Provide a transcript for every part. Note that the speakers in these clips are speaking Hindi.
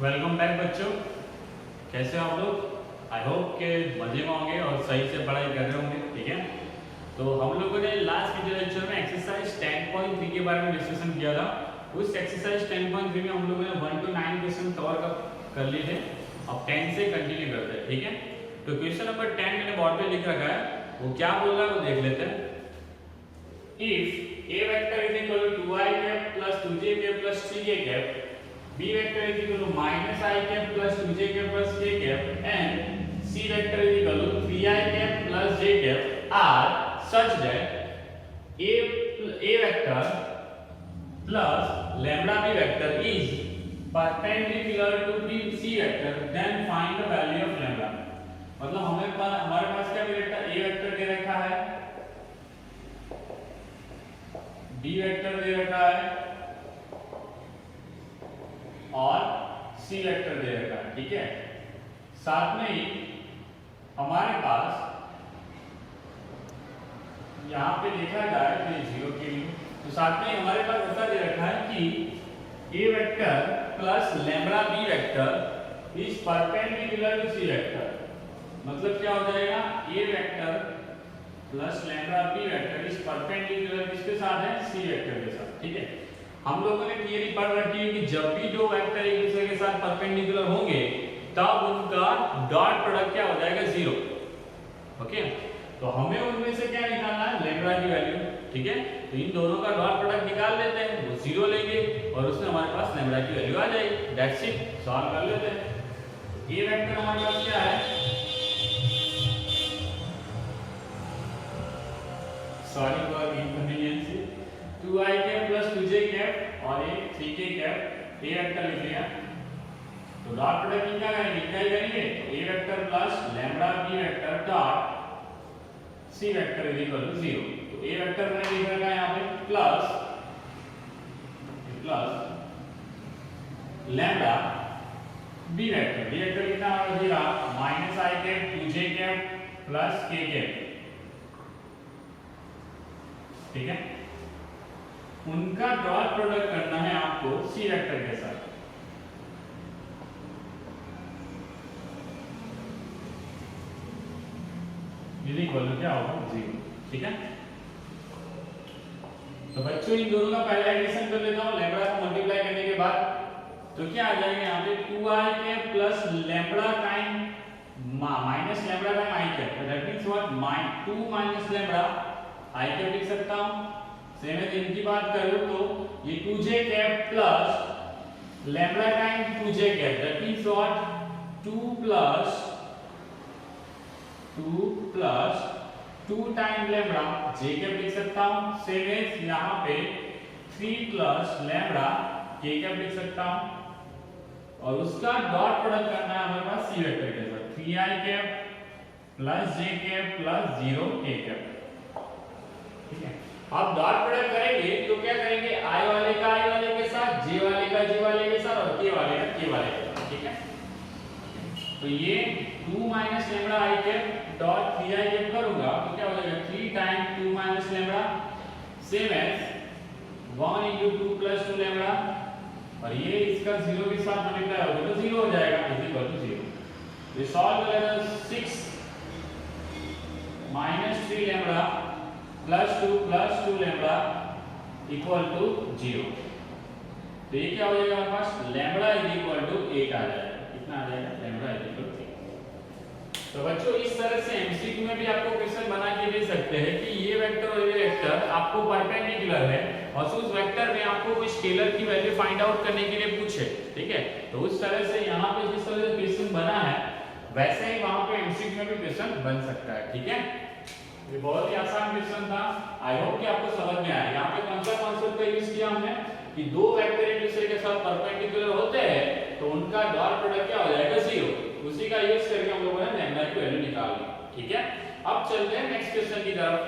वेलकम बैक बच्चों, कैसे हो आप लोग। आई होप के मजे में होंगे और सही से पढ़ाई कर रहे होंगे। ठीक है, तो हम लोगों ने लास्ट वीडियो लेक्चर में एक्सरसाइज 10.3 के बारे में डिस्कशन किया था। उस एक्सरसाइज 10.3 में हम लोगों ने 1 to 9 क्वेश्चन कवर कर लिए थे। अब 10 से कंटिन्यू करते हैं। ठीक है, तो क्वेश्चन नंबर 10 मैंने बोर्ड पे लिख रखा है, वो क्या बोल रहा है वो देख लेते हैं। If a vector is equal to 2i cap plus 2j cap plus 3k cap, b vector is equal to minus I cap plus 2j cap plus k cap and c vector is equal to 3I cap plus j cap are such that a vector plus lambda b vector is perpendicular to b c vector, then find the value of lambda। मतलब हमारे पास क्या दे रखा है, a वेक्टर दे रखा है, b वेक्टर दे रखा है और c वेक्टर दे रखा है। ठीक है, साथ में ही हमारे पास यहाँ पे देखा जाए तो जीरो के लिए, तो साथ में हमारे पास ऐसा दे रखा है कि a vector plus lambda b vector is perpendicular to c vector. मतलब क्या हो जाएगा, a vector plus lambda b vector is perpendicular किसके साथ है, c वेक्टर के साथ। ठीक है, हम लोगों ने थियरी पढ़ रखी है कि जब भी दो वेक्टर एक दूसरे के साथ परपेंडिकुलर होंगे तब उनका डॉट प्रोडक्ट क्या हो जाएगा, जीरो। ओके, तो हमें उनमें से क्या निकालना है, लैम्ब्डा की वैल्यू। ठीक है, तो इन दोनों का डॉट प्रोडक्ट निकाल लेते हैं, वो जीरो लेंगे और उसमें हमारे पास लैम्ब्डा की वैल्यू आ जाएगी। दैट्स इट, सॉल्व कर लेते हैं। ये वेक्टर हमारे पास क्या है, sorry for inconvenience, 2i cap plus 2j cap और एक 3k कैप a वेक्टर लिख लिया। तो डॉट प्रोडक्ट क्या करेंगे, क्या करेंगे, a vector plus lambda b vector dot c vector is equal to 0। तो a वेक्टर मैंने लिख रखा है यहाँ पे plus lambda b vector, b vector कितना हो जाएगा, minus i cap 2j cap plus k cap. ठीक है, उनका डॉट प्रोडक्ट करना है आपको सी वेक्टर के साथ। ये इक्वल टू क्या होगा, जीरो। ठीक है, तो बच्चों इन दोनों का पहला एडिशन कर लेता हूं, लैम्ब्डा को मल्टीप्लाई करने के बाद तो क्या आ जाएगा यहाँ पे 2i cap plus lambda time minus lambda time i cap, that means what, 2 minus lambda i cap लिख सकता हूं। सेम है, इनकी बात करूं तो ये 2j cap plus lambda time 2j cap, that means what, 2 plus 2 time lambda j cap लिख सकता हूं। सेम है, यहां पे 3 प्लस लैम्ब्डा k कैप लिख सकता हूं और उसका डॉट प्रोडक्ट करना है हमारे पास c वेक्टर के साथ, 3i cap plus j cap plus 0 k cap. ठीक है, अब डॉट प्रोडक्ट करेंगे तो क्या करेंगे, i वाले का i वाले के साथ, j वाले का j वाले के साथ और k वाले का k वाले के साथ। ठीक है, तो ये 2 minus lambda i cap dot 3i cap करूंगा तो क्या हो जाएगा, 3 time 2 minus lambda same as 1 into 2 plus 2 lambda और ये इसका 0 के साथ मल्टीप्लाई होगा तो 0 हो जाएगा, इज इक्वल टू 0। ये सॉल्व करें, 6 minus 3 lambda plus 2 lambda equal to 0। तो ये क्या हो जाएगा हमारे पास, लैम्ब्डा इज इक्वल टू 8 आ जाएगा। कितना आ जाएगा, लैम्ब्डा इज इक्वल टू 8। तो बच्चों इस तरह से एमसीक्यू में भी आपको क्वेश्चन बना के दे सकते हैं कि ये वेक्टर और ये वेक्टर आपको परपेंडिकुलर है और उस वेक्टर में आपको कोई स्केलर की वैल्यू फाइंड आउट करने के लिए पूछे। ठीक है, तो उस तरह से यहाँ पे जिस तरह से क्वेश्चन बना है वैसे ही वहां पे एमसीक्यू में भी क्वेश्चन बन सकता है। ठीक है, ये बहुत ही आसान क्वेश्चन था, आई होप कि आपको समझ में आया। यहाँ पे कौन सा कॉन्सेप्ट का यूज किया हमने कि दो वेक्टर एक दूसरे के साथ परपेंडिकुलर होते हैं तो उनका डॉट प्रोडक्ट क्या हो जाएगा, जीरो। उसी का यूज करके हम लोगों ने लैम्ब्डा की वैल्यू निकाल ली। ठीक है, अब चलते हैं नेक्स्ट क्वेश्चन की तरफ।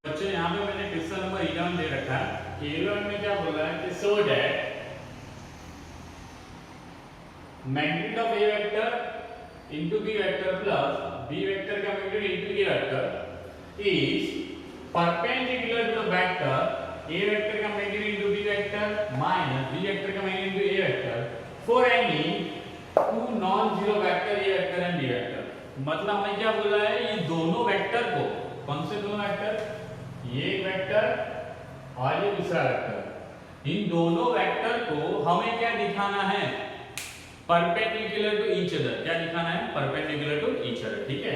बच्चों यहाँ पे मैंने क्वेश्चन नंबर 11 दे रखा है कि 11 में क्या बोल रहा है कि so that magnitude of A vector into b vector plus b vector का magnitude into a vector is perpendicular to the vector a vector का magnitude into b vector minus b vector का magnitude into a vector for any two non zero vector a vector and b vector. मतलब हमें क्या बोला है, ये दोनों वेक्टर को, कौन से दोनों वेक्टर, ये एक वेक्टर और ये दूसरा वेक्टर, इन दोनों वेक्टर को हमें क्या दिखाना है, परपेंडिकुलर टू ईच अदर। क्या दिखाना है, परपेंडिकुलर टू ईच अदर। ठीक है,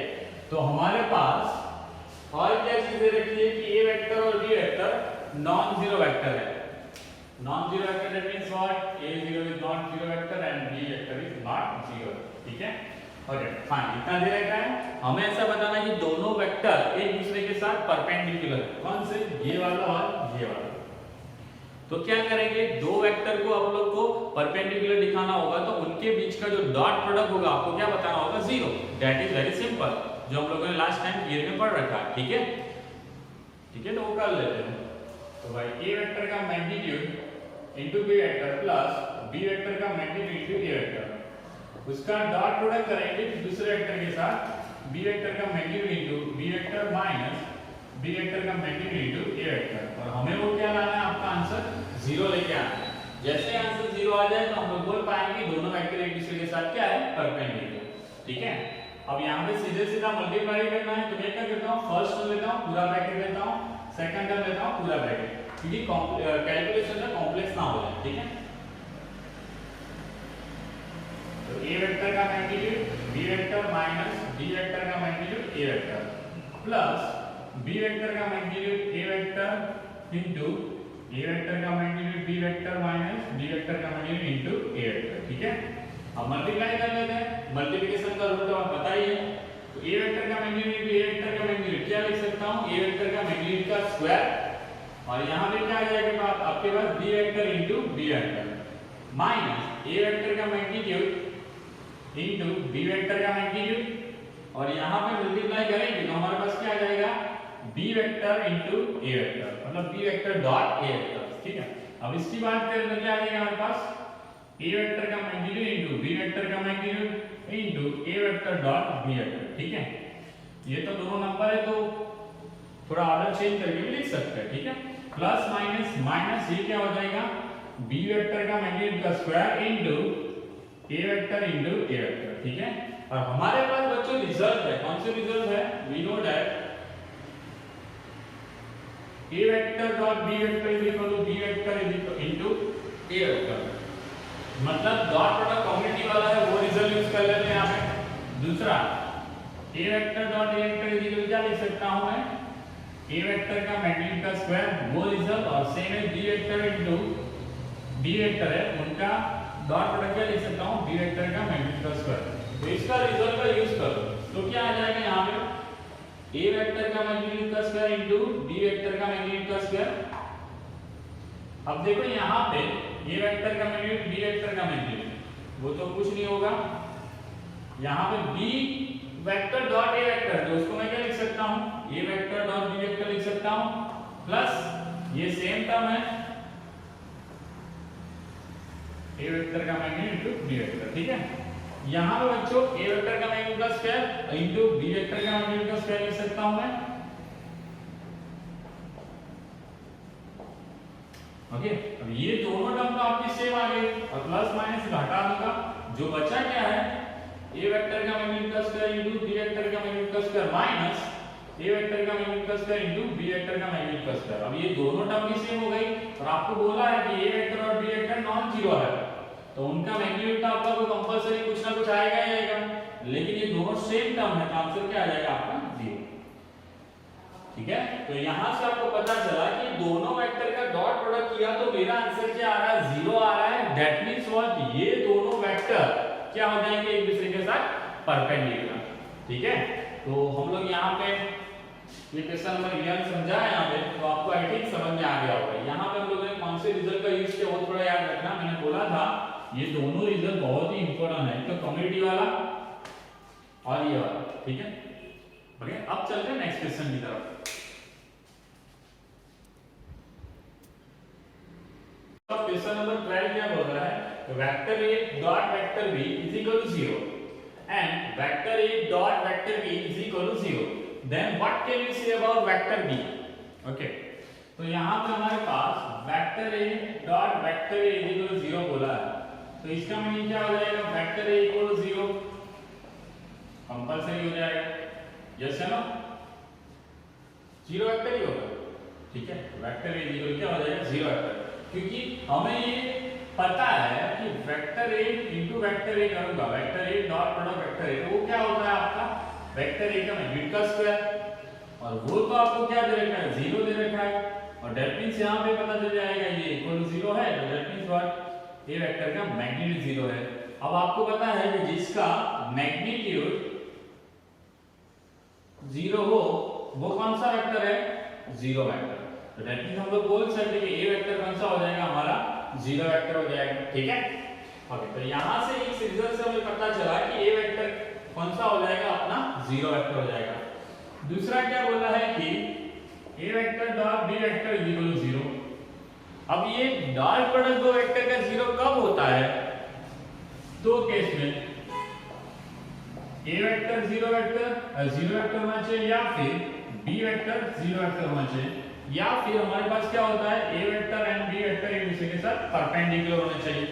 तो हमारे पास और क्या चीजें रखी है कि a वेक्टर और b vector non zero vector है। Non zero vector that means what, a0 is not zero vector and b vector is not zero. ठीक है, ओके फाइन, इतना दे रखा है। हमें ऐसा बताना है कि दोनों वेक्टर एक दूसरे के साथ परपेंडिकुलर, कौन से, ये वाला और ये वाला। तो क्या करेंगे, दो वेक्टर को आप लोग को परपेंडिकुलर दिखाना होगा, तो उनके बीच का जो डॉट प्रोडक्ट होगा आपको क्या बताना होगा, zero. That is very simple, जो हम लोगों ने लास्ट टाइम थियरी में पढ़ रखा है। ठीक है, ठीक है, तो वो कर लेते हैं। तो भाई a वेक्टर का magnitude into b vector plus b vector का मैग्नीट्यूड इनटू a वेक्टर, उसका डॉट प्रोडक्ट करेंगे दूसरे वेक्टर के साथ, b वेक्टर का magnitude into b vector minus b vector का मैग्नीट्यूड इनटू a वेक्टर। और हमें वो क्या लाना है, आपका आंसर जीरो लेके आना है। जैसे आंसर जीरो आ जाए तो हम लोग बोल पाएंगे दोनों वेक्टर एक दूसरे के साथ क्या है, परपेंडिकुलर। ठीक है, अब यहाँ पे सीधे सीधा मल्टीप्लाई करना है, तो मैं क्या करता हूँ, फर्स्ट टर्म लेता हूँ, पूरा ब्रैकेट लेता हूँ, सेकंड टर्म लेता हूँ, पूरा ब्रैकेट, क्योंकि कैलकुलेशन में कॉम्प्लेक्स ना हो जाए। ठीक है, तो a वेक्टर का magnitude b vector minus d vector का magnitude a vector plus b vector का magnitude a vector into a vector का magnitude b vector minus b vector का मैग्नीट्यूड इनटू a वेक्टर। ठीक है, अब मल्टीप्लाई कर लेते हैं, मल्टीप्लिकेशन का रूल तो आप पता ही है। तो a वेक्टर का मैग्नीट्यूड इनटू a वेक्टर का मैग्नीट्यूड क्या लिख सकता हूं, a वेक्टर का मैग्नीट्यूड का स्क्वायर, और यहां पे क्या आ जाएगा, तो आपके पास b vector into b vector minus a vector का मैग्नीट्यूड इनटू b वेक्टर का मैग्नीट्यूड, और यहां पे मल्टीप्लाई करेंगे तो हमारे पास क्या आ जाएगा, b vector into a vector, मतलब b vector dot a vector. ठीक है, अब इसकी बात करें तो क्या आ जाएगा हमारे पास, a वेक्टर का मैग्नीट्यूड इनटू b वेक्टर का magnitude into a vector dot b vector. ठीक है, ये तो दोनों नंबर है तो थोड़ा ऑर्डर चेंज करके भी लिख सकते हैं। ठीक है, प्लस माइनस माइनस, ये क्या हो जाएगा, b वेक्टर का मैग्नीट्यूड का square into a vector into a vector. ठीक है, और हमारे पास बच्चों रिजल्ट है, कौन से रिजल्ट है, we know that a vector dot b vector is equal to b vector is equal into a vector, मतलब डॉट प्रोडक्ट कम्युनिटी वाला है, वो रिजल्ट यूज कर लेते हैं यहाँ पे। दूसरा a vector dot a vector is equal क्या लिख सकता हूं मैं, a वेक्टर का मैग्नीट्यूड का स्क्वायर, वो रिजल्ट, और सेम है b vector into b vector है, उनका डॉट प्रोडक्ट क्या लिख सकता हूं, b वेक्टर का मैग्नीट्यूड का स्क्वायर। तो इसका रिजल्ट का यूज करो तो क्या आ जाएगा, यहाँ पे a वेक्टर का मैग्नीट्यूड का स्क्वायर इनटू b वेक्टर का मैग्नीट्यूड का स्क्वायर। अब देखो यहाँ पे a वेक्टर का मैग्नीट्यूड b वेक्टर का मैग्नीट्यूड, वो तो कुछ नहीं होगा, यहाँ पे b vector dot a vector, तो उसको मैं क्या लिख सकता हूँ, a vector dot b vector लिख सकता हूँ, प्लस ये सेम टर्म है a वेक्टर का मैग्नीट्यूड इनटू b वेक्टर। ठीक है, यहाँ पे बच्चों a वेक्टर का मैग्नीट्यूड का स्क्वायर इनटू b वेक्टर का मैग्नीट्यूड का स्क्वायर लिख सकता हूँ मैं। ओके, अब ये दोनों टर्म तो आपकी सेम आ गई, और प्लस माइनस घटा दूंगा, जो बचा क्या है, a वेक्टर का मैग्नीट्यूड का स्क्वायर इनटू b वेक्टर का मैग्नीट्यूड का स्क्वायर माइनस a वेक्टर का मैग्नीट्यूड का स्क्वायर इनटू b वेक्टर का मैग्नीट्यूड का स्क्वायर। अब ये दोनों टर्म भी सेम हो गई, और आपको बोला है कि a वेक्टर और b वेक्टर नॉन जीरो है, तो उनका मैग्नीट्यूड तो आपका कोई कंपलसरी कुछ ना कुछ आएगा ही आएगा, लेकिन ये दोनों सेम टर्म है, तो आंसर क्या आ जाएगा आपका, जीरो। ठीक है, तो यहां से आपको पता चला कि दोनों वेक्टर का डॉट प्रोडक्ट किया तो मेरा आंसर क्या आ रहा है, जीरो आ रहा है। दैट मींस व्हाट, ये दोनों वेक्टर क्या हो जाएंगे, एक दूसरे के साथ परपेंडिकुलर। ठीक है, तो हम लोग यहाँ पे ये क्वेश्चन नंबर 11 समझा है यहाँ पे, तो आपको आई थिंक समझ में आ गया होगा। यहाँ पे हम लोगों ने कौन से रिजल्ट का यूज किया वो थोड़ा याद रखना, मैंने बोला था ये दोनों रिजल्ट बहुत ही इंपॉर्टेंट है, तो कम्युनिटी वाला और ये वाला। ठीक है, बढ़िया, अब चलते हैं नेक्स्ट क्वेश्चन की तरफ। क्वेश्चन नंबर 12 क्या बोल रहा है, vector a dot vector b is equal to 0 and vector a dot vector b is equal to 0, then what can you say about vector b। Okay, तो यहाँ पे हमारे पास vector A dot vector A equal 0 बोला है, तो इसका मीनिंग क्या हो जाएगा, वेक्टर ए इक्वल 0 कंपलसरी हो जाएगा, यस है ना, 0 वेक्टर ही होगा, ठीक है। वेक्टर ए इक्वल क्या हो जाएगा, 0 वेक्टर, क्योंकि हमें ये पता है कि vector A into vector A करूंगा, vector A dot product vector A, तो वो क्या होता है आपका वेक्टर ए का मैग्नीट्यूड का स्क्वायर, और वो तो आपको क्या दे रखा है, 0 दे रखा है, और दैट मींस यहां पे पता चल जाएगा ये इक्वल टू 0 है, तो that means what, A vector का मैग्नीट्यूड 0 है। अब आपको पता है कि जिसका मैग्नीट्यूड 0 हो वो कौन सा वेक्टर है, 0 वेक्टर, तो दैट मींस हम लोग बोल सकते हैं कि ए वेक्टर कौन सा हो जाएगा, हमारा 0 वेक्टर हो जाएगा, ठीक है। ओके, तो यहां से इस रिजल्ट से हमें पता चला कि ए वेक्टर कौन सा हो जाएगा, अपना 0 वेक्टर हो जाएगा। दूसरा क्या बोला है कि A vector dot B vector equal to 0। अब ये डॉट प्रोडक्ट दो वेक्टर का 0 कब होता है, दो केस में, ए वेक्टर 0 वेक्टर होना चाहिए, या फिर बी वेक्टर 0 वेक्टर होना चाहिए, या फिर हमारे पास क्या होता है, ए वेक्टर एंड बी वेक्टर एक दूसरे के साथ परपेंडिकुलर होने चाहिए।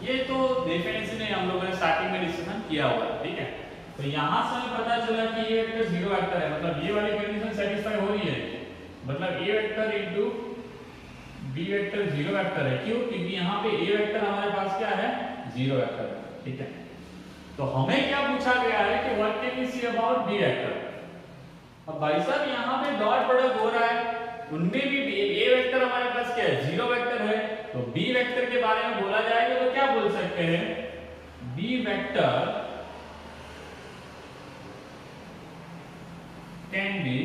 ये तो डेफिनेशन है, हम लोगों ने स्टार्टिंग में डिस्कशन किया हुआ है, ठीक है। तो यहां से हमें पता चला कि ए वेक्टर 0 वेक्टर है, मतलब ये वाली कंडीशन सेटिस्फाई हो रही है, मतलब A vector into B vector 0 vector है, क्यों, क्योंकि यहाँ पे ए वेक्टर हमारे पास क्या है, 0 वेक्टर है, ठीक है। तो हमें क्या पूछा गया है कि what can we see about B vector. अब भाई साहब यहाँ पे डॉट प्रोडक्ट हो रहा है, उनमें भी ए वेक्टर हमारे पास क्या है, 0 वेक्टर है, तो बी वेक्टर के बारे में बोला जाएगा तो क्या बोल सकते हैं, B vector can be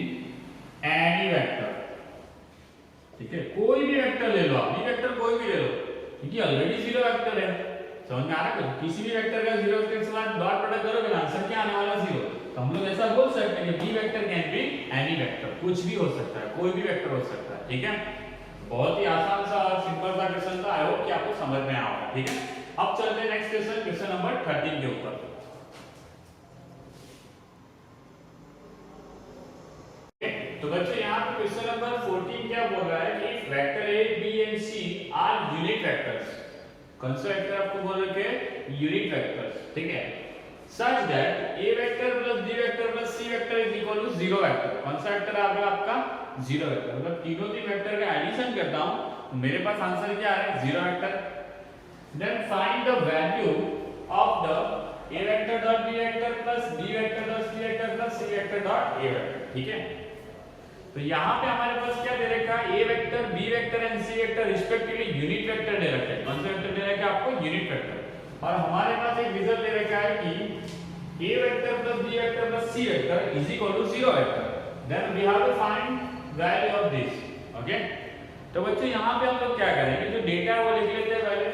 any vector, ठीक है, कोई भी वेक्टर ले लो आप, बी वेक्टर कोई भी ले लो, क्योंकि ऑलरेडी 0 वेक्टर है, समझ में आ रहा है, किसी भी वेक्टर का 0 वेक्टर के साथ डॉट प्रोडक्ट करोगे ना, आंसर क्या आने वाला 0, तो हम लोग ऐसा बोल सकते हैं कि B vector can be any vector, कुछ भी हो सकता है, कोई भी वेक्टर हो सकता है, ठीक है। बहुत ही आसान सा और सिंपल सा क्वेश्चन था, आई होप कि आपको समझ में आया होगा, ठीक है। अब चलते हैं नेक्स्ट क्वेश्चन, क्वेश्चन नंबर 13 के ऊपर। तो बच्चों यहाँ पे क्वेश्चन नंबर 14 क्या बोल रहा है कि vector A B and C are unit vectors, कौन सा वेक्टर आपको बोल रखे हैं, यूनिट वेक्टर्स, ठीक है, such that a vector plus b vector plus c vector is equal to 0 vector, कौन सा वेक्टर आ रहा है आपका, 0 वेक्टर, मतलब तीनों तीन वेक्टर का एडिशन करता हूं तो मेरे पास आंसर क्या आ रहा है, 0 vector. Then find the value of the a vector dot b vector plus b vector dot c vector plus c vector dot a vector, ठीक है। तो यहाँ पे हमारे पास क्या दे रखा है, a vector b vector and c vector respectively unit vector दे रखा है, कौन सा वेक्टर दे रखा है आपको, यूनिट वेक्टर, और हमारे पास एक रिजल्ट दे रखा है कि a vector plus b vector plus c vector is equal to 0 vector, then we have to find value of this, okay. तो बच्चों यहाँ पे हम लोग क्या करेंगे, जो डेटा है वो लिख लेते हैं पहले।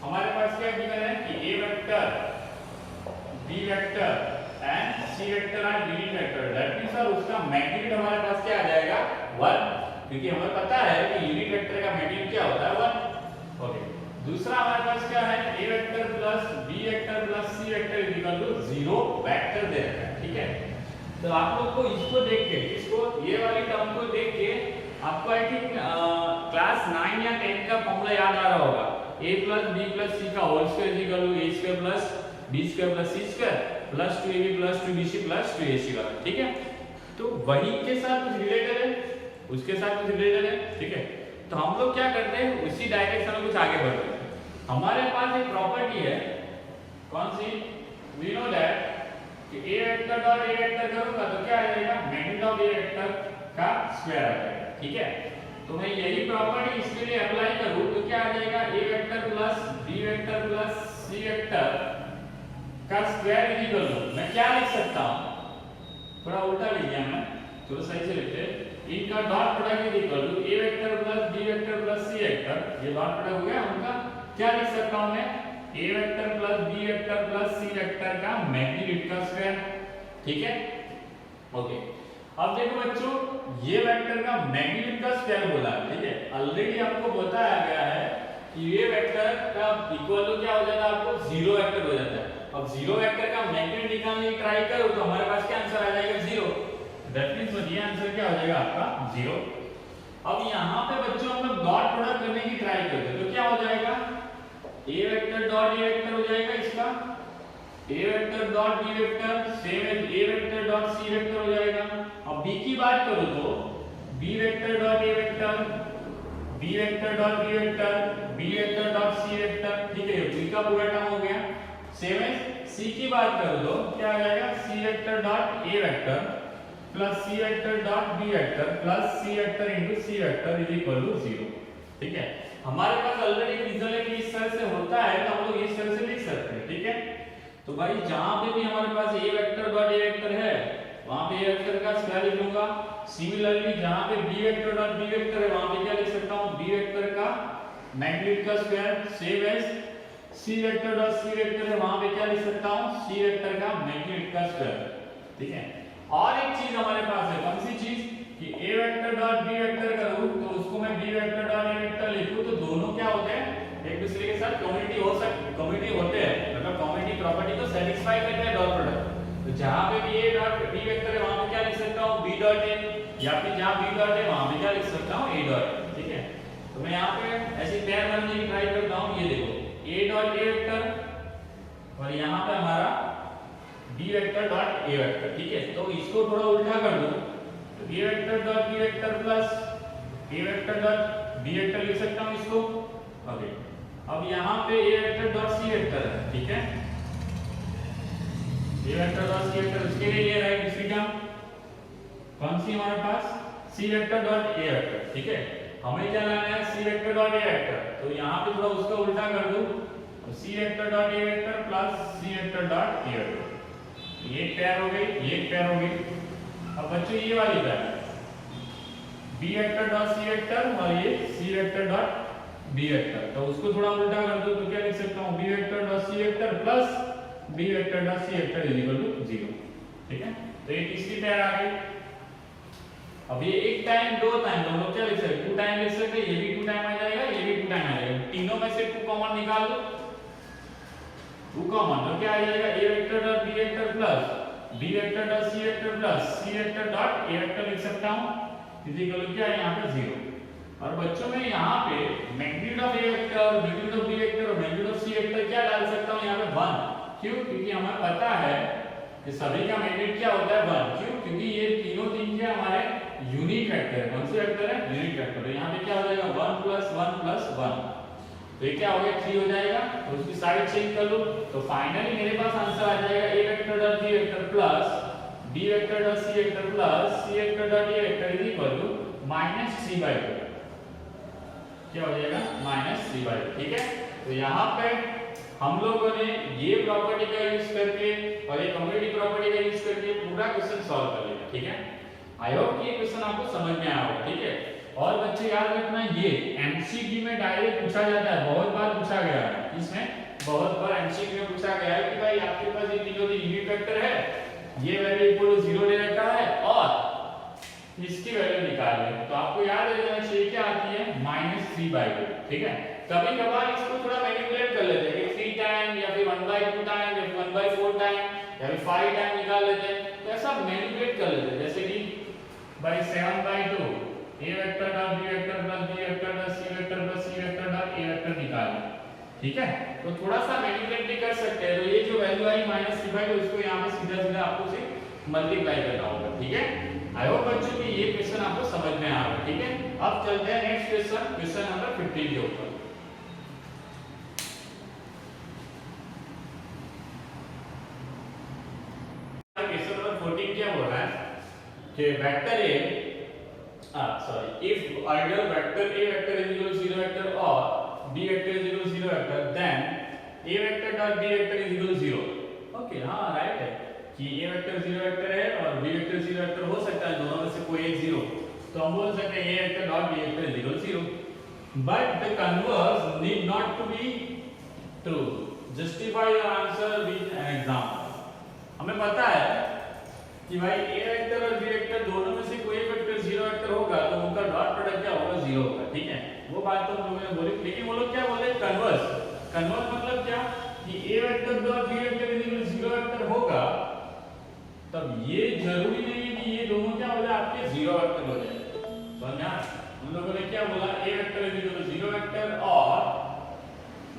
हमारे पास क्या गिवन है कि a vector b vector and c vector are unit vector, that means और उसका मैग्नीट्यूड हमारे पास क्या आ जाएगा, 1, क्योंकि हमें पता है कि यूनिट वेक्टर का मैग्नीट्यूड क्या होता है, 1, ओके। दूसरा हमारे पास क्या है, a vector plus b vector plus c vector is equal to 0 vector दे रखा है, ठीक है। तो आप लोग को इसको देख के, इसको ये वाली टर्म को देख के आपको आई थिंक क्लास 9 या 10 का फॉर्मूला याद आ रहा होगा, a plus b plus c का whole square is equal to a square plus b square plus c square plus 2ab plus 2bc plus 2ac का, ठीक है। तो वही के साथ कुछ रिलेटेड है, उसके साथ कुछ रिलेटेड है, ठीक है। तो हम लोग क्या करते हैं, उसी डायरेक्शन में कुछ आगे बढ़ते हैं। हमारे पास एक प्रॉपर्टी है, कौन सी, वी नो दैट कि a vector dot a vector करूंगा तो क्या आ जाएगा, मैग्नीट्यूड ऑफ a वेक्टर का स्क्वायर आ जाएगा, ठीक है। तो मैं यही प्रॉपर्टी इसके लिए अप्लाई करूं तो क्या आ जाएगा, a vector plus b vector plus c vector का स्क्वायर इज इक्वल टू, मैं क्या लिख सकता हूं, थोड़ा उल्टा लिख दिया मैं, थोड़ा सही से लिखते हैं, इनका dot product is equal to a vector plus b vector plus c vector, ये डॉट प्रोडक्ट हो गया उनका, क्या लिख सकता हूं मैं, a vector plus b vector plus c vector का मैग्नीट्यूड का स्क्वायर, ठीक है, ओके। अब देखो बच्चों, ये वेक्टर का मैग्नीट्यूड का स्क्वायर बोला है, ठीक है, ऑलरेडी आपको बताया गया है कि ये वेक्टर का इक्वल टू क्या हो जाता है, आपको 0 वेक्टर हो जाता है। अब 0 वेक्टर का मैग्नीट्यूड निकालने की ट्राई करो तो हमारे पास क्या आंसर आ जाएगा, 0, दैट मींस ये आंसर क्या हो जाएगा आपका, 0। अब यहाँ पे बच्चों हम लोग डॉट प्रोडक्ट करने की ट्राई करते हैं, तो क्या हो जाएगा, A vector dot A vector हो जाएगा इसका, A vector dot B vector same as A vector dot C vector हो जाएगा। अब बी की बात करो तो B vector dot A vector, B vector dot B vector, B vector dot C vector, ठीक है, बी का पूरा टर्म हो गया। सेम एज सी की बात करो तो क्या आ जाएगा, C vector dot A vector plus C vector dot B vector plus C vector into C vector is equal to 0। ठीक है, हमारे पास ऑलरेडी रीजन है कि इस तरह से होता है, तो हम लोग इस तरह से लिख सकते हैं। ठीक है, तो भाई जहां पे भी हमारे पास ए वेक्टर डॉट ए वेक्टर है वहां पे ए वेक्टर का स्क्वायर लिख लूंगा। सिमिलरली जहां पे B vector dot B vector है वहां पे क्या लिख सकता हूं, बी वेक्टर का मैग्नीट्यूड का square. Same as C vector dot C vector है वहां पे क्या लिख सकता हूं, सी वेक्टर का मैग्नीट्यूड का स्क्वायर। ठीक है, और एक चीज हमारे पास है, कौन सी चीज, कि a vector dot b vector करूं तो उसको मैं b vector dot a vector लिखूं तो दोनों क्या होते हैं, एक दूसरे के साथ कम्युनिटी होते हैं, मतलब कम्युनिटी प्रॉपर्टी को सेटिस्फाई करते हैं डॉट प्रोडक्ट। तो जहां पे भी a डॉट b वेक्टर है वहां पे क्या लिख सकता हूं, b डॉट a, या फिर जहां b डॉट है वहां पे क्या लिख सकता हूं, a डॉट a। ठीक है, तो मैं यहां पे ऐसी पेयर बनाने की ट्राई करता हूं। ये देखो a डॉट a वेक्टर और यहां पे हमारा b vector dot a vector. ठीक है, तो इसको थोड़ा उल्टा कर दूं तो b vector dot b vector plus a vector dot b vector लिख सकता हूं इसको। ओके, अब यहां पे a vector dot c vector है। ठीक है, a vector dot c vector, उसके लिए ये राइट दूसरी टर्म कौन सी हमारे पास, c vector dot a vector. ठीक है, हमें क्या लाना है, c vector dot a vector, तो यहां पे थोड़ा उसका उल्टा कर दूं तो c vector dot a vector plus c vector dot a vector. ये एक पेयर हो गई, ये एक पेयर हो गई। अब बच्चों ये वाली pair b vector dot c vector और ये c vector dot b vector, तो उसको थोड़ा उल्टा कर दो तो क्या लिख सकता हूं, b vector dot c vector plus b vector dot c vector is equal to 0। ठीक है, तो ये तीसरी पेयर आ गई। अब ये एक टाइम दो टाइम दोनों क्या लिख सकते, 2 टाइम लिख सकते, ये भी 2 टाइम आ जाएगा, ये भी 2 टाइम आ जाएगा, तीनों में से 2 कॉमन निकाल दो, 2 कॉमन तो क्या आ जाएगा, a vector dot b vector plus b vector dot c vector plus c vector dot a vector लिख सकता हूं इज इक्वल टू क्या है, यहां पे 0। और बच्चों में यहां पे magnitude of a vector, magnitude of b vector और मैग्नीट्यूड ऑफ c वेक्टर क्या डाल सकता हूं यहां पे 1। क्यों, क्योंकि हमें पता है कि सभी का मैग्नीट्यूड क्या होता है 1। क्यों, क्योंकि ये तीनों क्या हमारे यूनिक वेक्टर है। कौन से वेक्टर है, यूनिक वेक्टर। तो यहां पे क्या हो जाएगा 1 प्लस 1 प्लस 1, तो ये क्या हो गया 3 हो जाएगा। तो उसकी साइड चेंज कर लो तो फाइनली मेरे पास आंसर आ जाएगा a vector dot b vector plus b vector dot c vector plus c vector dot a vector is equal to -3/2। क्या हो जाएगा -3/2। ठीक है, तो यहाँ पे हम लोगों ने ये प्रॉपर्टी का यूज करके और ये कम्युनिटी प्रॉपर्टी का यूज करके पूरा क्वेश्चन सॉल्व कर लिया। ठीक है, आई होप कि ये क्वेश्चन आपको समझ में आया होगा। ठीक है, और बच्चे याद रखना ये एमसीक्यू में डायरेक्ट पूछा जाता है, बहुत बार पूछा गया है, इसमें बहुत बार एमसीक्यू में पूछा गया है कि भाई आपके पास ये तीनों यूनिट वेक्टर है, ये वैल्यू इक्वल टू 0 ले रखा है और इसकी वैल्यू निकाल ले, तो आपको याद रहना चाहिए क्या आती है -3/2। ठीक है, कभी कभार इसको थोड़ा मैनिपुलेट कर लेते हैं कि 3 टाइम या फिर 1/2 टाइम या फिर 1/4 टाइम या फिर 5 टाइम निकाल लेते हैं, तो ऐसा मैनिपुलेट कर लेते हैं। जैसे कि भाई 7/2 a vector dot b vector plus b vector dot c vector plus c vector dot a vector निकाल। ठीक है, तो थोड़ा सा मैनिपुलेट भी कर सकते हैं। तो ये जो वैल्यू आई -3/2 इसको यहां पे सीधा सीधा आपको से मल्टीप्लाई करना होगा। ठीक है, आई होप बच्चों कि ये क्वेश्चन आपको समझ में आ रहा है। ठीक है, अब चलते हैं नेक्स्ट क्वेश्चन, क्वेश्चन नंबर 15 के ऊपर। क्वेश्चन नंबर 14 क्या बोल रहा है कि vector a if ideal vector a vector is equal to 0 vector or b vector is equal to 0 vector then a vector dot b vector is equal to 0। Okay, हाँ राइट है कि a वेक्टर 0 वेक्टर है और b वेक्टर 0 वेक्टर हो सकता है, दोनों में से कोई एक 0, तो हम बोल सकते हैं a vector dot b vector is equal to 0। But the converse need not to be true, justify your answer with an example. हमें पता है कि भाई a वेक्टर और b वेक्टर दोनों में से कोई एक वेक्टर 0 वेक्टर होगा तो उनका डॉट प्रोडक्ट क्या होगा 0 होगा। ठीक है, वो बात तो हम लोगों ने बोली, लेकिन वो लोग क्या बोले कन्वर्स। कन्वर्स मतलब क्या कि a vector dot b vector is equal to 0 vector होगा, तब ये जरूरी नहीं है कि ये दोनों क्या हो जाए आपके 0 वेक्टर हो जाए। समझ में आया? हम लोगों ने क्या बोला, a vector is equal to 0 vector और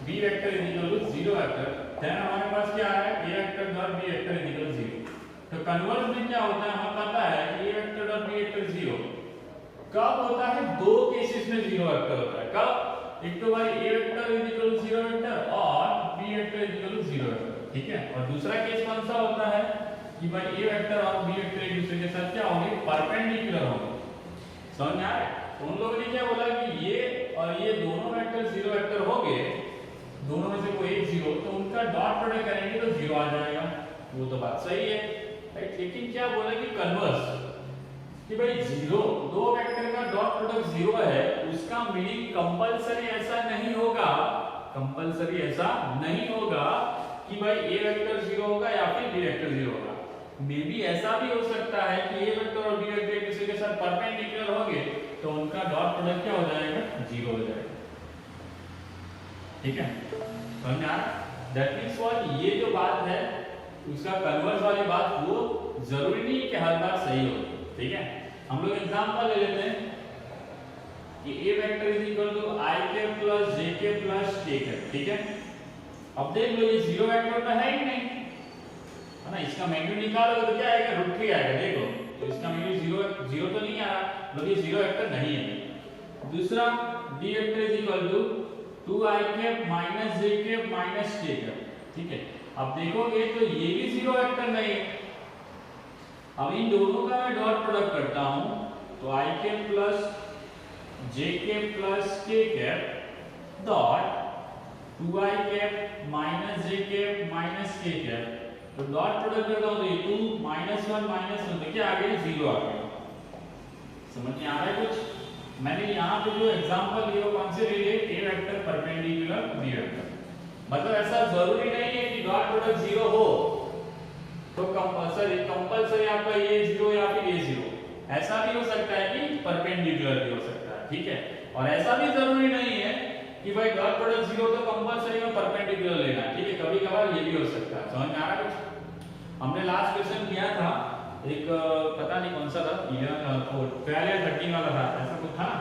b vector is equal to 0 vector. Then हमारे पास क्या आ रहा है, a vector dot b vector is equal to 0। तो कन्वर्स में क्या होता है, हमें पता है कि a vector dot b vector 0 कब होता है, दो केसेस में 0 वेक्टर होता है। कब, एक तो भाई a vector is equal to 0 vector और b vector is equal to 0 vector, ठीक है। और दूसरा केस कौन सा होता है कि भाई a वेक्टर और b वेक्टर एक दूसरे के साथ क्या होंगे, परपेंडिकुलर होंगे। समझ में आ रहा है? उन लोगों ने क्या बोला कि ये और ये दोनों वेक्टर 0 वेक्टर होंगे, दोनों में से कोई एक 0, तो उनका डॉट प्रोडक्ट करेंगे तो 0 आ जाएगा। वो तो बात सही है, राइट। लेकिन क्या बोला कि कन्वर्स, कि भाई 0, दो वेक्टर का डॉट प्रोडक्ट 0 है, उसका मीनिंग कंपलसरी ऐसा नहीं होगा, कंपलसरी ऐसा नहीं होगा कि भाई a वेक्टर 0 होगा या फिर b वेक्टर 0 होगा। मे बी ऐसा भी हो सकता है कि a वेक्टर और b वेक्टर एक दूसरे के साथ परपेंडिकुलर होंगे तो उनका डॉट प्रोडक्ट क्या हो जाएगा, 0 हो जाएगा, ठीक है। समझ में आ रहा? दैट मींस व्हाट, ये जो बात है उसका कन्वर्स वाली बात, वो जरूरी नहीं है कि हर बार सही हो, ठीक है। हम लोग एग्जांपल ले लेते हैं कि a vector is equal to i k plus j k plus k k, ठीक है। अब देख लो ये 0 वेक्टर तो है ही नहीं, है ना। इसका मैग्नीट्यूड निकालोगे तो क्या आएगा, √3 आएगा, देखो। तो इसका मैग्नीट्यूड 0 तो नहीं आ रहा, मतलब ये 0 वेक्टर नहीं है। दूसरा b vector is equal to 2i cap minus j cap minus k cap, ठीक है। अब देखोगे तो ये भी 0 वेक्टर नहीं है। अब इन दोनों का मैं डॉट प्रोडक्ट करता हूं तो i cap plus j cap plus k cap dot 2i cap minus j cap minus k cap, तो डॉट प्रोडक्ट करता हूं तो ये 2 माइनस 1 माइनस 1, तो क्या आ गया, 0 आ गया। समझ में आ रहा है कुछ? मैंने यहाँ पे जो एग्जांपल लिया कौन से ले लिए, a vector perpendicular b vector. मतलब ऐसा जरूरी नहीं है कि डॉट प्रोडक्ट 0 हो तो कंपलसरी आपका ये 0 या फिर ये 0। ऐसा भी हो सकता है कि परपेंडिकुलर भी हो सकता है, ठीक है। और ऐसा भी जरूरी नहीं है कि भाई डॉट प्रोडक्ट 0 तो कंपलसरी में परपेंडिकुलर लेना है, ठीक है। कभी कभार ये भी हो सकता है। समझ में आ रहा है कुछ? हमने लास्ट क्वेश्चन किया था एक, पता नहीं कौन सा था, 12 या 13 वाला था, ऐसा कुछ था ना,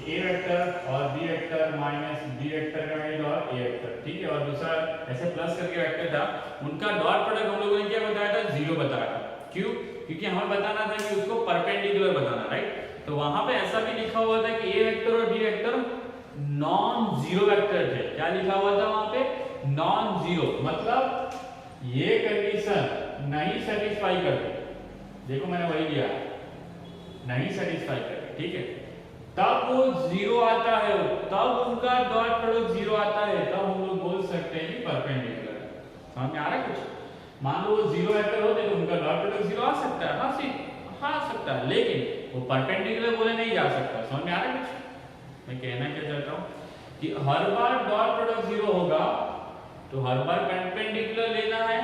a वेक्टर और b vector minus b vector का ये डॉट a वेक्टर, ठीक है। और दूसरा ऐसे प्लस करके वेक्टर था, उनका डॉट प्रोडक्ट हम लोगों ने क्या बताया था, 0 बताया था। क्यों? क्योंकि हमें बताना था कि उसको परपेंडिकुलर बताना, राइट। तो वहां पे ऐसा भी लिखा हुआ था कि a वेक्टर और b vector non zero vector थे। क्या लिखा हुआ था वहां पे, नॉन जीरो, मतलब ये कंडीशन नहीं सेटिस्फाई करती। देखो मैंने वही लिया, नहीं सेटिस्फाई करती, ठीक है। तब वो 0 आता है, तब उनका डॉट प्रोडक्ट 0 आता है, तब हम लोग बोल सकते हैं कि परपेंडिकुलर है। समझ में आ रहा है कुछ? मान लो वो 0 वेक्टर होते तो उनका डॉट प्रोडक्ट 0 आ सकता है, हाँ सी हाँ आ सकता है, लेकिन वो परपेंडिकुलर बोले नहीं जा सकता। समझ में आ रहा है कुछ? मैं कहना क्या चाहता हूँ कि हर बार डॉट प्रोडक्ट 0 होगा तो हर बार परपेंडिकुलर लेना है,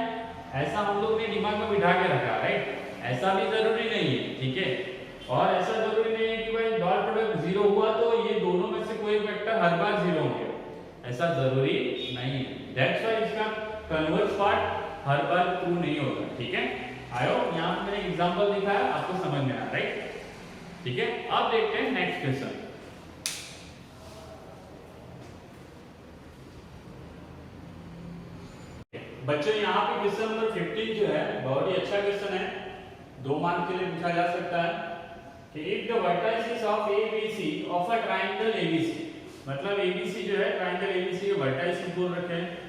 ऐसा हम लोग ने दिमाग में बिठा के रखा, राइट। ऐसा भी जरूरी नहीं है, ठीक है। और ऐसा जरूरी नहीं है कि भाई डॉट प्रोडक्ट 0 हुआ तो ये दोनों में से कोई वेक्टर हर बार 0 होंगे, ऐसा जरूरी नहीं है। दैट्स व्हाई इसका कन्वर्स पार्ट हर बार ट्रू नहीं होगा, ठीक है। आई होप यहाँ पे मैंने एग्जांपल दिखाया आपको समझ में आया, राइट, ठीक है। अब देखते हैं नेक्स्ट क्वेश्चन। बच्चों यहाँ पे क्वेश्चन नंबर 15 जो है बहुत ही अच्छा क्वेश्चन है, 2 मार्क के लिए पूछा जा सकता है कि if the vertices of ABC of a triangle ABC, मतलब ABC जो है ट्रायंगल ABC के वर्टाइसेस बोल रखे हैं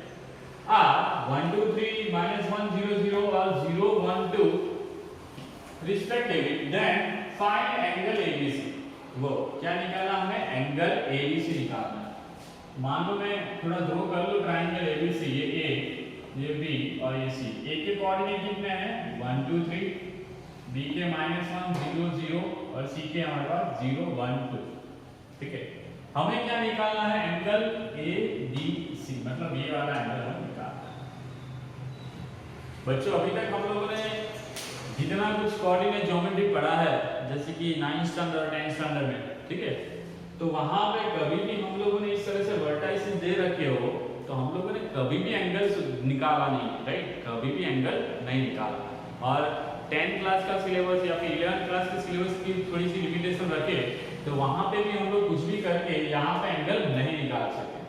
are 1 2 3 -1 0 0 और 0 1 2 respectively, then find angle ABC। वो क्या निकालना हमें, एंगल ABC निकालना है। मान लो मैं थोड़ा ड्रॉ कर लूं ट्रायंगल ABC, ये A, ये B और ये C। A के कोऑर्डिनेट कितने हैं, 1 2 3, B के -1 0 0 और C के हमारे पास 0 1 2, ठीक है। हमें क्या निकालना है, एंगल ABC, मतलब ये वाला एंगल हमें निकालना है। बच्चों अभी तक हम लोगों ने जितना कुछ कोऑर्डिनेट ज्योमेट्री पढ़ा है, जैसे कि 9th स्टैंडर्ड और 10th स्टैंडर्ड में, ठीक है, तो वहां पे कभी भी हम लोगों ने इस तरह से वर्टाइसेस दे रखे हो तो हम लोगों ने कभी भी एंगल निकाला नहीं, राइट, कभी भी एंगल नहीं निकाला। और 10th क्लास का सिलेबस या फिर 11th क्लास के सिलेबस की थोड़ी सी लिमिटेशन रखे तो वहां पे भी हम लोग कुछ भी करके यहाँ पे एंगल नहीं निकाल सकते,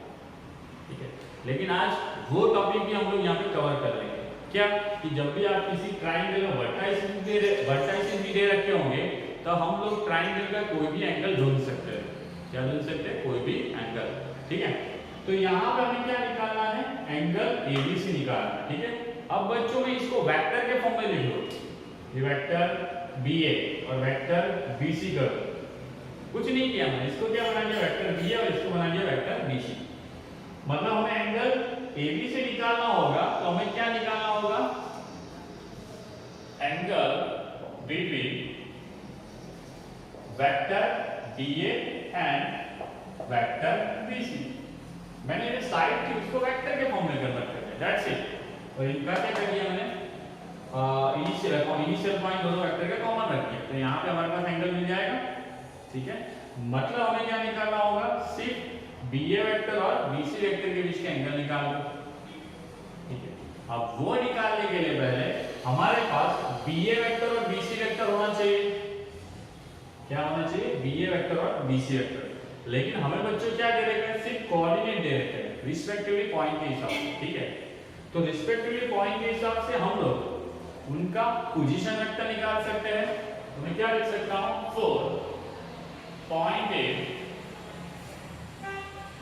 ठीक है। लेकिन आज वो टॉपिक भी हम लोग यहाँ पे कवर कर लेंगे। क्या कि जब भी आप किसी ट्राइंगल में वर्टाइसिस भी दे रखे होंगे तो हम लोग ट्राइंगल का कोई भी एंगल ढूंढ सकते हैं। क्या ढूंढ सकते हैं? कोई भी एंगल, ठीक है। तो यहाँ पे हमें क्या निकालना है? एंगल ABC निकालना है, ठीक है। अब बच्चों में इसको वेक्टर के फॉर्म में लिख लो, ये वेक्टर BA और वेक्टर BC कर दो। कुछ नहीं किया मैंने, इसको क्या बना दिया? वेक्टर BA और इसको बना दिया वेक्टर BC। मतलब हमें एंगल AB से निकालना होगा, तो हमें क्या निकालना होगा? Angle between vector BA and vector BC। मैंने ये साइड थी उसको वेक्टर के फॉर्म में कन्वर्ट कर दिया, दैट्स इट। और इनका क्या कर दिया मैंने? इनिशियल पॉइंट दोनों वेक्टर का कॉमन रख दिया, तो यहाँ पे हमारे पास एंगल मिल जाएगा, ठीक है। मतलब हमें क्या निकालना होगा? सिर्फ BA वेक्टर और BC वेक्टर के बीच का एंगल निकाल लो, ठीक है। अब वो निकालने के लिए पहले हमारे पास BA वेक्टर और BC वेक्टर होना चाहिए। क्या होना चाहिए? BA वेक्टर और BC वेक्टर। लेकिन हमें बच्चों क्या दे रखे हैं? सिर्फ कोऑर्डिनेट दे रखे हैं रिस्पेक्टिवली पॉइंट के हिसाब से, ठीक है। तो रिस्पेक्टिवली पॉइंट के हिसाब से हम लोग उनका पोजीशन वेक्टर निकाल सकते हैं। तो मैं क्या लिख सकता हूं? 4 पॉइंट A,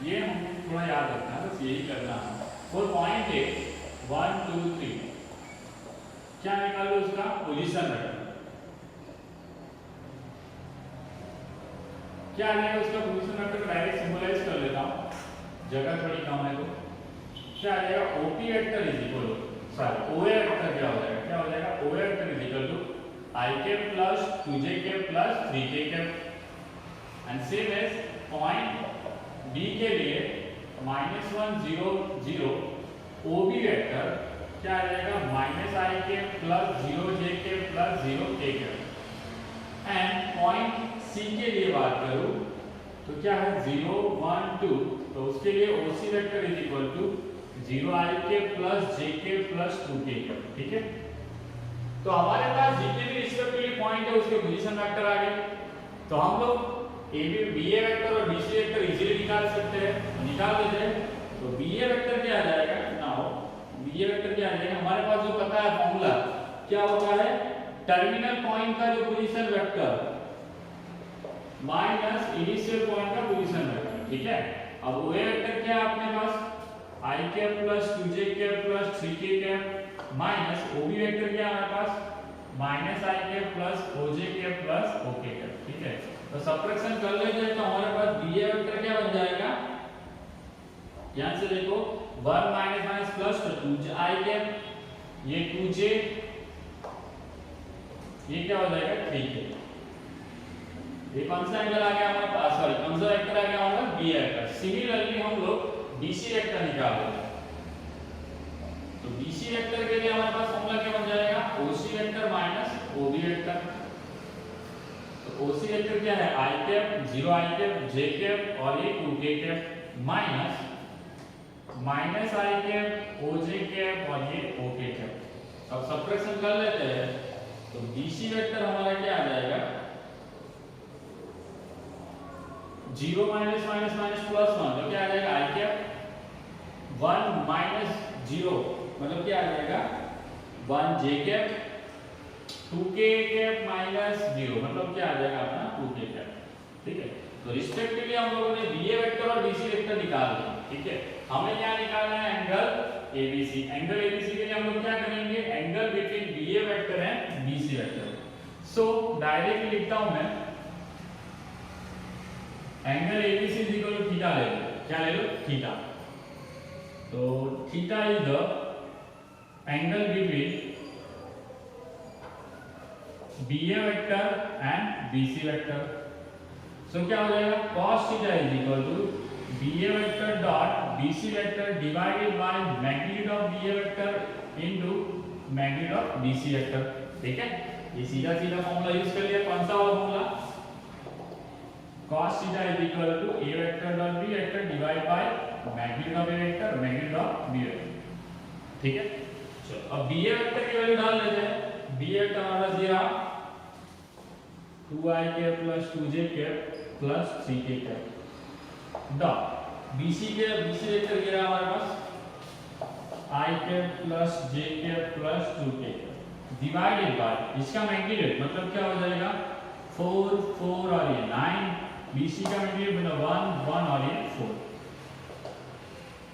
ये हम थोड़ा याद रखना है, बस यही करना है। 4 पॉइंट A 1 2 3, क्या निकालो? उसका पोजीशन वेक्टर। क्या आएगा उसका पोजीशन वेक्टर? डायरेक्ट सिंबलाइज कर लेता हूं, जगह थोड़ी कम है तो। क्या आ जाएगा? OP vector is equal to, sorry OA vector क्या हो जाएगा? क्या हो जाएगा? OA vector is equal to I cap plus 2j cap plus 3k cap. And same as point B के लिए -1 0 0 OB वेक्टर क्या आ जाएगा? -I cap plus 0j cap plus 0k cap. And point C के लिए बात करूं तो क्या है? 0 1 2, तो उसके लिए OC vector is equal to 0i के प्लस j के प्लस 2k, ठीक है। तो हमारे पास जितने भी रिस्पेक्टिवली पॉइंट है उसके पोजीशन वेक्टर आ गए। तो हम लोग BA वेक्टर और BC वेक्टर इजीली निकाल सकते हैं, निकाल देते हैं। तो BA वेक्टर क्या आ जाएगा? नाउ BA वेक्टर क्या आ जाएगा? हमारे पास जो पता है फॉर्मूला क्या होता है? टर्मिनल पॉइंट का जो position vector minus initial point का पोजीशन वेक्टर, ठीक है। अब OA वेक्टर क्या है अपने पास? I cap plus 2j cap plus 3k cap minus OB vector क्या है हमारे पास? -I cap plus OJ cap plus OK cap, ठीक है। तो सबट्रैक्शन कर लेते हैं, तो हमारे पास BA वेक्टर क्या बन जाएगा? ध्यान से देखो, 1 माइनस प्लस 2i कैप, ये 2j, ये क्या हो जाएगा? 3k। ये कौन सा एंगल आ गया हमारे पास? सॉरी, कौन सा वेक्टर आ गया हमारा? BA vector. सिमिलरली हम लोग BC वेक्टर निकाल लेते हैं। तो BC वेक्टर के लिए हमारे पास फॉर्मूला क्या बन जाएगा? OC vector minus OB vector. तो OC वेक्टर क्या है? I cap 0i cap j cap और ये 2k cap minus -I cap OJ cap और ये OK कैप। अब सबट्रैक्शन कर लेते हैं, तो BC वेक्टर हमारा क्या आ जाएगा? 0 माइनस माइनस माइनस प्लस 1, तो क्या आ जाएगा? I कैप 1 माइनस 0, मतलब क्या आ जाएगा? 1j cap 2k cap minus 0, मतलब क्या आ जाएगा अपना? 2k कैप, ठीक है। तो रिस्पेक्टिवली हम लोगों ने BA वेक्टर और BC वेक्टर निकाल लिया, ठीक है। हमें क्या निकालना है? Angle ABC। एंगल ABC के लिए हम लोग क्या करेंगे? Angle between BA vector and BC vector. So directly लिखता हूं मैं, angle ABC is equal to theta ले लो। क्या ले लो? थीटा। तो theta is the angle between BA vector and BC vector. So क्या हो जाएगा? cos theta is equal to BA vector dot BC vector divided by magnitude of BA vector into magnitude of BC vector, ठीक है। ये सीधा सीधा फॉर्मूला यूज कर लिया। कौन सा वाला formula? cos theta is equal to A vector dot B vector divide by magnitude of A vector magnitude of B vector, ठीक है। चलो अब BA वेक्टर की वैल्यू डाल लेते हैं। BA वेक्टर हमारा 0 2i के प्लस 2j के plus 3k cap dot BC vector ये रहा हमारे पास I cap plus j cap plus 2k divided by इसका मैग्नीट्यूड मतलब क्या हो जाएगा 4 4 और ये 9 BC का मैग्नीट्यूड बना 1 1 और ये 4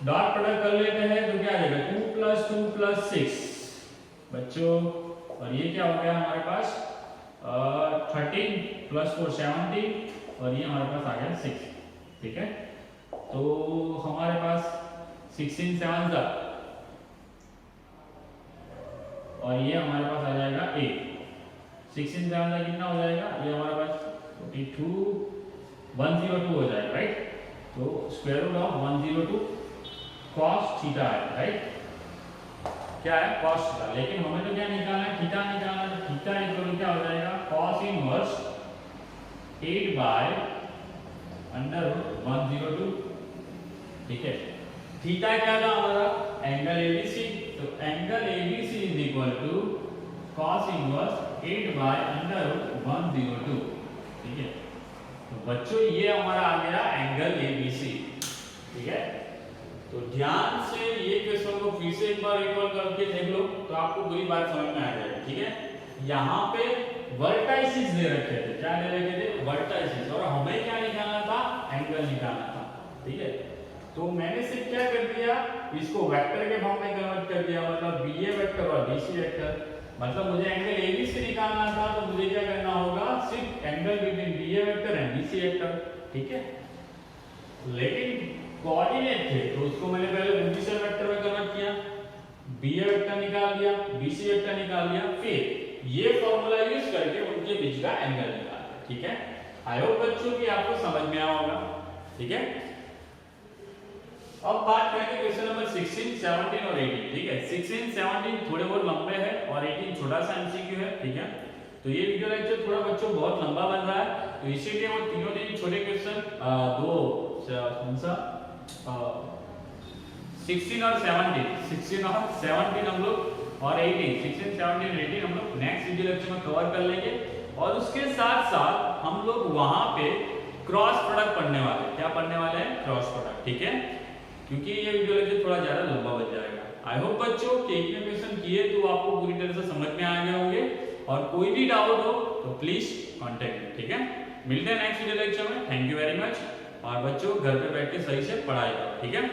डॉट प्रोडक्ट कर लेते हैं तो क्या आ जाएगा 2 प्लस 2 प्लस 6 बच्चों और ये क्या हो गया हमारे पास 13 प्लस 4 17 और ये हमारे पास आ गया 6 ठीक है तो हमारे पास 16 7 और ये हमारे पास आ जाएगा 8 16 7 कितना हो जाएगा ये हमारे पास 42 102 हो जाएगा राइट तो square root of 102 cos theta है राइट क्या है cos थीटा लेकिन हमें तो क्या निकालना है थीटा निकालना है थीटा इक्वल क्या हो जाएगा cos inverse 8 by under root 102 ठीक है थीटा क्या था हमारा एंगल ABC तो angle ABC is equal to cos inverse 8 by under root 102 ठीक है तो बच्चों ये हमारा आ गया एंगल ABC ठीक है तो ध्यान से ये क्वेश्चन को फिर से एक बार रिकॉल करके देख लो तो आपको पूरी बात समझ में आ जाएगी ठीक है यहाँ पे वर्टाइसिस दे रखे थे क्या दे रखे थे वर्टाइसिस और हमें क्या निकालना था एंगल निकालना था ठीक है तो मैंने सिर्फ क्या कर दिया इसको वेक्टर के फॉर्म में कन्वर्ट कर दिया मतलब BA वेक्टर और BC वेक्टर मतलब मुझे एंगल ABC निकालना था तो मुझे क्या करना होगा सिर्फ angle between BA vector and BC vector ठीक है लेकिन कोऑर्डिनेट थे तो उसको मैंने पहले पोजीशन वेक्टर में कन्वर्ट किया BA वेक्टर निकाल दिया BC वेक्टर निकाल दिया फिर ये फार्मूला यूज करके उनके बीच का एंगल निकाल दिया ठीक है आई होप बच्चों कि आपको समझ में आया होगा ठीक है अब बात करेंगे क्वेश्चन नंबर 16 17 और 18 ठीक है 16 17 थोड़े बहुत लंबे हैं और 18 छोटा सा एमसीक्यू है ठीक है तो ये वीडियो लेक्चर थोड़ा बच्चों बहुत लंबा बन रहा है तो इसीलिए वो तीनों तीन छोटे क्वेश्चन दो कौन सा 16 और 17 हम लोग और 18 16 17 18 हम लोग नेक्स्ट वीडियो लेक्चर में कवर कर लेंगे और उसके साथ साथ हम लोग वहां पे क्रॉस प्रोडक्ट पढ़ने वाले हैं क्या पढ़ने वाले हैं क्रॉस प्रोडक्ट ठीक है क्योंकि ये वीडियो लेक्चर थोड़ा ज्यादा लंबा बन जाएगा आई होप बच्चों कि इतने क्वेश्चन किए तो आपको पूरी तरह से समझ में आ गए होंगे और कोई भी डाउट हो तो प्लीज कांटेक्ट मी ठीक है मिलते हैं नेक्स्ट वीडियो लेक्चर में थैंक यू वेरी मच और बच्चों घर पे बैठ के सही से पढ़ाई करो ठीक है।